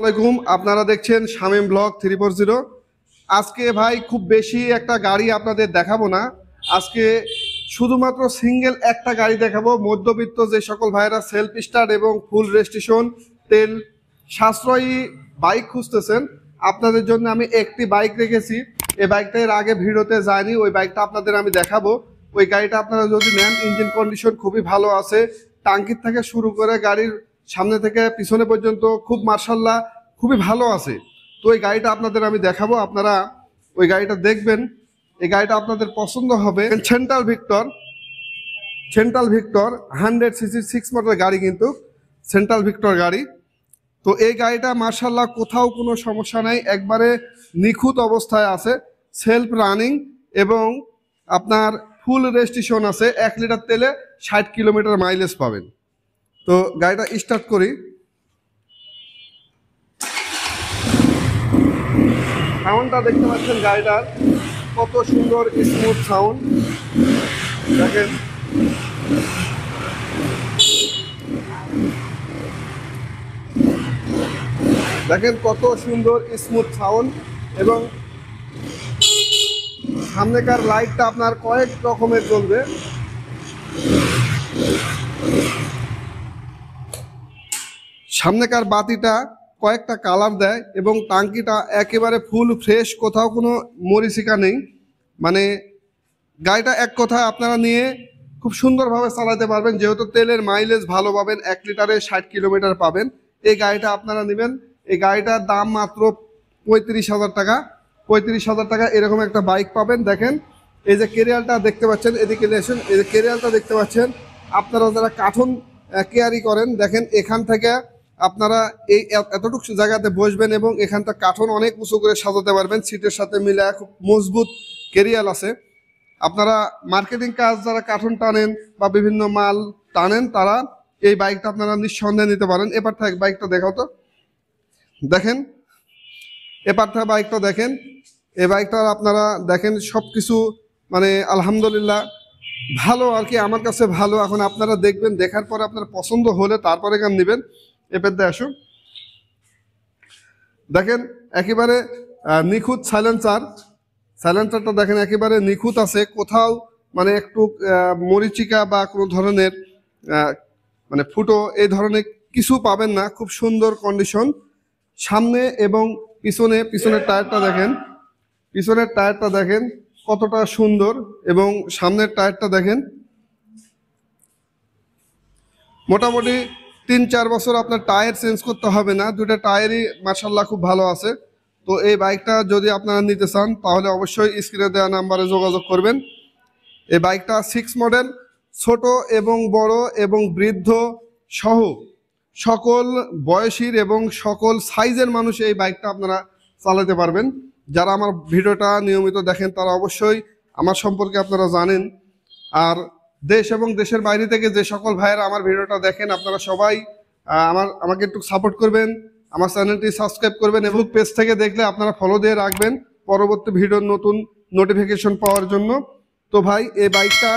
আসসালামাইকুম, আপনারা দেখছেন শামীম ব্লগ 340। আজকে ভাই খুব বেশি একটা গাড়ি আপনাদের দেখাবো না। আজকে শুধুমাত্র সিঙ্গেল একটা গাড়ি দেখাবো। মধ্যবিত্ত যে সকল ভাইয়েরা সেলফ স্টার্ট এবং ফুল রেজিস্ট্রেশন তেল সাশ্রয়ী বাইক খুঁজতেছেন, আপনাদের জন্য আমি একটি বাইক রেখেছি। এই বাইকটা এর আগে ভিডিওতে যায়নি, ওই বাইকটা আপনাদের আমি দেখাবো। ওই গাড়িটা আপনারা যদি নেন, ইঞ্জিন কন্ডিশন খুবই ভালো আছে। টাঙ্কির থেকে শুরু করে গাড়ির সামনে থেকে পিছনে পর্যন্ত খুব মার্শাল্লাহ খুবই ভালো আছে। তো এই গাড়িটা আপনাদের আমি দেখাবো, আপনারা ওই গাড়িটা দেখবেন। এই গাড়িটা আপনাদের পছন্দ হবে। সেন্ট্রাল ভিক্টর 100cc 6 মডেল গাড়ি, কিন্তু সেন্ট্রাল ভিক্টর গাড়ি। তো এই গাড়িটা মার্শাল্লাহ কোথাও কোনো সমস্যা নাই, একবারে নিখুঁত অবস্থায় আছে, সেলফ রানিং এবং আপনার ফুল রেজিস্ট্রেশন আছে। 1 লিটার তেলে 60 কিলোমিটার মাইলেজ পাবেন। তো গাড়িটা স্টার্ট করি। সাউন্ডটা দেখতে পাচ্ছেন গাড়িটার কত সুন্দর স্মুথ সাউন্ড। দেখেন দেখেন কত সুন্দর স্মুথ সাউন্ড। এবং সামনেকার লাইটটা আপনার কয়েক রকমের জ্বলবে। সামনেকার বাতিটা কয়েকটা কালার দেয় এবং টাঙ্কিটা একেবারে ফুল ফ্রেশ, কোথাও কোনো মরিচিকা নেই। মানে গাড়িটা এক কথায় আপনারা নিয়ে খুব সুন্দরভাবে চালাতে পারবেন, যেহেতু তেলের মাইলেজ ভালো পাবেন, 1 লিটারে 60 কিলোমিটার পাবেন। এই গাড়িটা আপনারা নেবেন। এই গাড়িটার দাম মাত্র 35,000 টাকা। 35,000 টাকা এরকম একটা বাইক পাবেন। দেখেন এই যে কেরিয়ালটা দেখতে পাচ্ছেন, এদিকে এসেন, এই যে কেরিয়ালটা দেখতে পাচ্ছেন। আপনারা যারা কার্টুন ক্যারি করেন, দেখেন এখান থেকে আপনারা এই এতটুকু জায়গাতে বসবেন এবং এখানটা কার্টুন অনেক উঁচু করে সাজাতে পারবেন। সিটের সাথে মিলে খুব মজবুত কেরিয়াল আছে। আপনারা মার্কেটিং কাজ যারা কার্টুন টানেন বা বিভিন্ন মাল টানেন, তারা এই বাইকটা আপনারা নিঃসন্দেহে নিতে পারেন। এবার থেকে বাইকটা দেখাও তো। দেখেন এবার থেকে বাইকটা দেখেন। এই বাইকটার আপনারা দেখেন সব কিছু মানে আলহামদুলিল্লাহ ভালো আর কি, আমার কাছে ভালো। এখন আপনারা দেখবেন, দেখার পরে আপনার পছন্দ হলে তারপরে গান নেবেন। এবার আসুন, দেখেন একেবারে নিখুঁত সাইলেন্সারটা দেখেন একেবারে নিখুঁত আছে। কোথাও মানে একটু মরিচিকা বা কোনো ধরনের মানে ফুটো এই ধরনের কিছু পাবেন না। খুব সুন্দর কন্ডিশন। সামনে এবং পিছনের টায়ারটা দেখেন কতটা সুন্দর। এবং সামনের টায়ারটা দেখেন, মোটামুটি 3-4 বছর আপনার টায়ার চেঞ্জ করতে হবে না, দুটো টায়ারই মার্শাল্লাহ খুব ভালো আছে। তো এই বাইকটা যদি আপনারা নিতে চান, তাহলে অবশ্যই স্ক্রিনে দেওয়া নাম্বারে যোগাযোগ করবেন। এই বাইকটা 6 মডেল, ছোট এবং বড় এবং বৃদ্ধ সহ সকল বয়সীর এবং সকল সাইজের মানুষ এই বাইকটা আপনারা চালাতে পারবেন। যারা আমার ভিডিওটা নিয়মিত দেখেন, তারা অবশ্যই আমার সম্পর্কে আপনারা জানেন। আর দেশ এবং দেশের বাইরে থেকে যে সকল ভাইয়েরা আমার ভিডিওটা দেখেন, আপনারা সবাই আমাকে একটু সাপোর্ট করবেন, আমার চ্যানেলটি সাবস্ক্রাইব করবেন এবং পেজ থেকে দেখলে আপনারা ফলো দিয়ে রাখবেন পরবর্তী ভিডিওর নতুন নোটিফিকেশন পাওয়ার জন্য। তো ভাই এই বাইকটা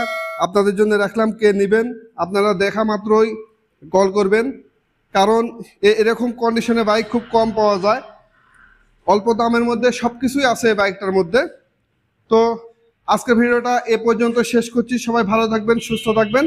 আপনাদের জন্য রাখলাম, কে নেবেন আপনারা দেখা মাত্রই কল করবেন, কারণ এরকম কন্ডিশনে বাইক খুব কম পাওয়া যায়। অল্প দামের মধ্যে সব কিছুই আছে এই বাইকটার মধ্যে। তো আজকের ভিডিওটা এ পর্যন্ত শেষ করছি। সবাই ভালো থাকবেন, সুস্থ থাকবেন।